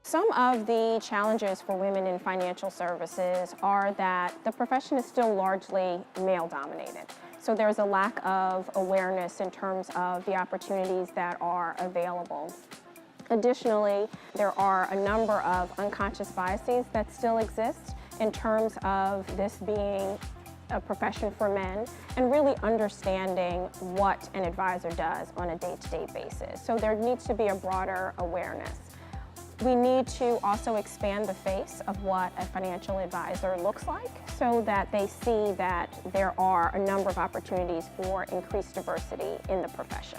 Some of the challenges for women in financial services are that the profession is still largely male-dominated. So there's a lack of awareness in terms of the opportunities that are available. Additionally, there are a number of unconscious biases that still exist in terms of this being a profession for men and really understanding what an advisor does on a day-to-day basis. So there needs to be a broader awareness. We need to also expand the face of what a financial advisor looks like so that they see that there are a number of opportunities for increased diversity in the profession.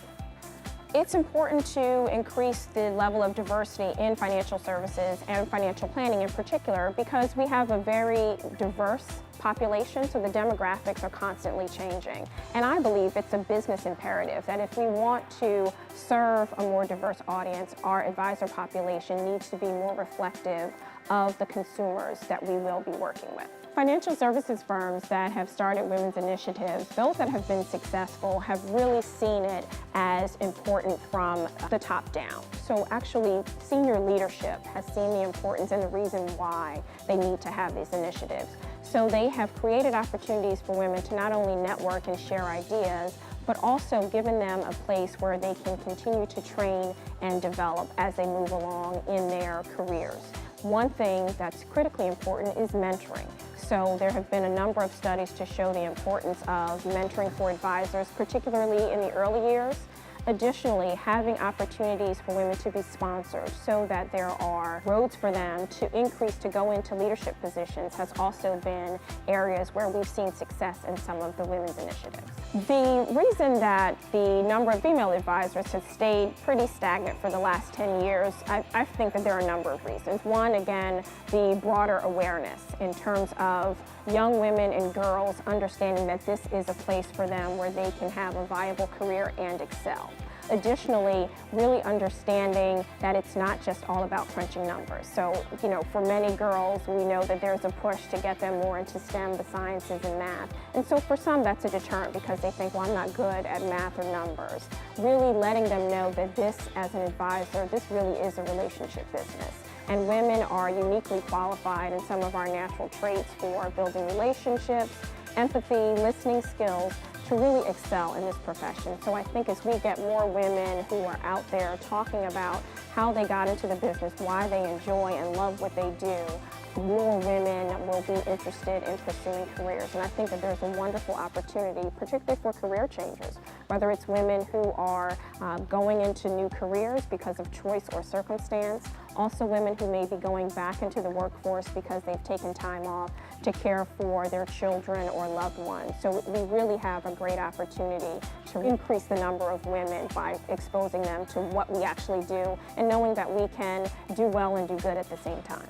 It's important to increase the level of diversity in financial services and financial planning in particular because we have a very diverse population, so the demographics are constantly changing. And I believe it's a business imperative that if we want to serve a more diverse audience, our advisor population needs to be more reflective of the consumers that we will be working with. Financial services firms that have started women's initiatives, those that have been successful, have really seen it as important from the top down. So actually, senior leadership has seen the importance and the reason why they need to have these initiatives. So they have created opportunities for women to not only network and share ideas, but also given them a place where they can continue to train and develop as they move along in their careers. One thing that's critically important is mentoring. So there have been a number of studies to show the importance of mentoring for advisors, particularly in the early years. Additionally, having opportunities for women to be sponsored so that there are roads for them to increase to go into leadership positions has also been areas where we've seen success in some of the women's initiatives. The reason that the number of female advisors has stayed pretty stagnant for the last 10 years, I think that there are a number of reasons. One, again, the broader awareness in terms of young women and girls understanding that this is a place for them where they can have a viable career and excel. Additionally, really understanding that it's not just all about crunching numbers. So, for many girls, we know that there's a push to get them more into STEM, the sciences, and math. And so for some, that's a deterrent because they think, well, I'm not good at math or numbers. Really letting them know that this, as an advisor, this really is a relationship business. And women are uniquely qualified in some of our natural traits for building relationships, empathy, listening skills, to really excel in this profession. So I think as we get more women who are out there talking about how they got into the business, why they enjoy and love what they do, more women will be interested in pursuing careers. And I think that there's a wonderful opportunity, particularly for career changers, whether it's women who are going into new careers because of choice or circumstance, also women who may be going back into the workforce because they've taken time off to care for their children or loved ones. So we really have a great opportunity to increase the number of women by exposing them to what we actually do and knowing that we can do well and do good at the same time.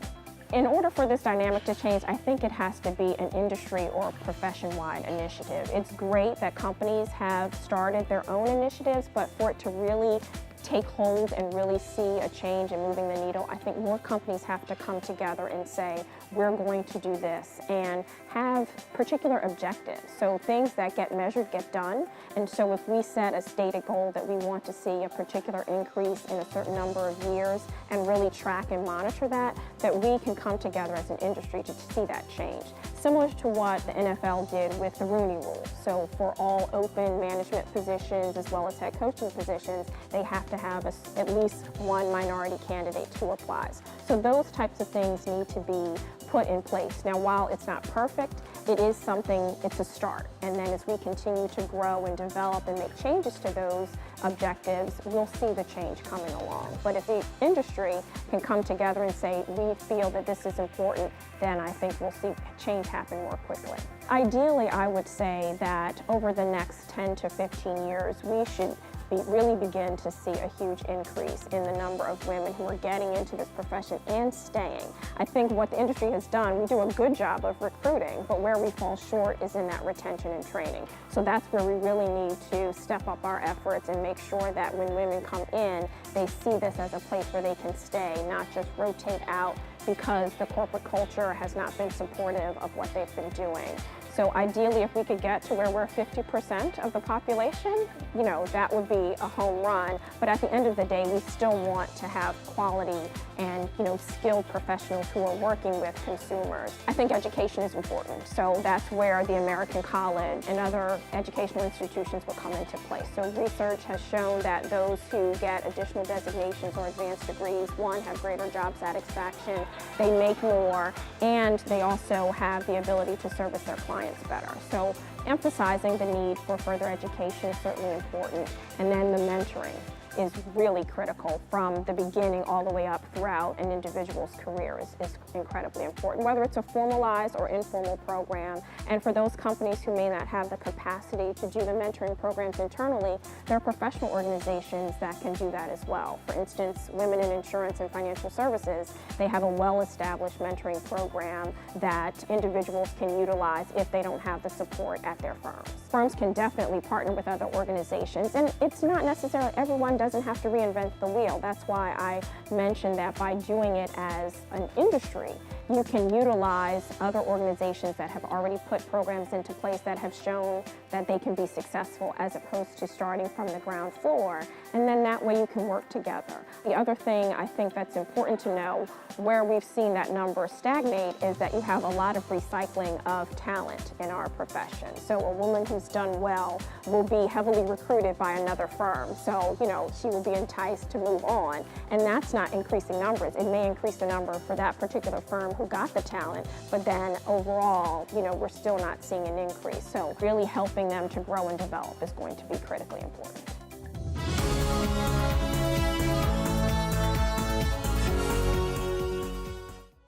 In order for this dynamic to change, I think it has to be an industry or profession-wide initiative. It's great that companies have started their own initiatives, but for it to really take hold and really see a change in moving the needle, I think more companies have to come together and say, we're going to do this, and have particular objectives. So things that get measured get done. And so if we set a stated goal that we want to see a particular increase in a certain number of years and really track and monitor that we can come together as an industry to see that change. Similar to what the NFL did with the Rooney Rule. So for all open management positions as well as head coaching positions, they have to have at least one minority candidate who applies. So those types of things need to be put in place. Now, while it's not perfect, it is something, it's a start. And then as we continue to grow and develop and make changes to those objectives, we'll see the change coming along. But if the industry can come together and say, we feel that this is important, then I think we'll see change happen more quickly. Ideally, I would say that over the next 10 to 15 years, we should really begin to see a huge increase in the number of women who are getting into this profession and staying. I think what the industry has done, we do a good job of recruiting, but where we fall short is in that retention and training. So that's where we really need to step up our efforts and make sure that when women come in, they see this as a place where they can stay, not just rotate out because the corporate culture has not been supportive of what they've been doing. So ideally, if we could get to where we're 50% of the population, that would be a home run. But at the end of the day, we still want to have quality and, skilled professionals who are working with consumers. I think education is important. So that's where the American College and other educational institutions will come into place. So research has shown that those who get additional designations or advanced degrees, one, have greater job satisfaction, they make more, and they also have the ability to service their clients better. So emphasizing the need for further education is certainly important. And then the mentoring is really critical from the beginning all the way up throughout an individual's career is incredibly important, whether it's a formalized or informal program. And for those companies who may not have the capacity to do the mentoring programs internally, there are professional organizations that can do that as well. For instance, Women in Insurance and Financial Services, they have a well-established mentoring program that individuals can utilize if they don't have the support at their firms. Firms can definitely partner with other organizations, and it's not necessarily everyone doesn't have to reinvent the wheel. That's why I mentioned that by doing it as an industry, you can utilize other organizations that have already put programs into place that have shown that they can be successful, as opposed to starting from the ground floor, and then that way you can work together. The other thing I think that's important to know, where we've seen that number stagnate, is that you have a lot of recycling of talent in our profession. So a woman who's done well will be heavily recruited by another firm. So, she will be enticed to move on, and that's not increasing numbers. It may increase the number for that particular firm who got the talent, but then overall, we're still not seeing an increase. So really helping them to grow and develop is going to be critically important.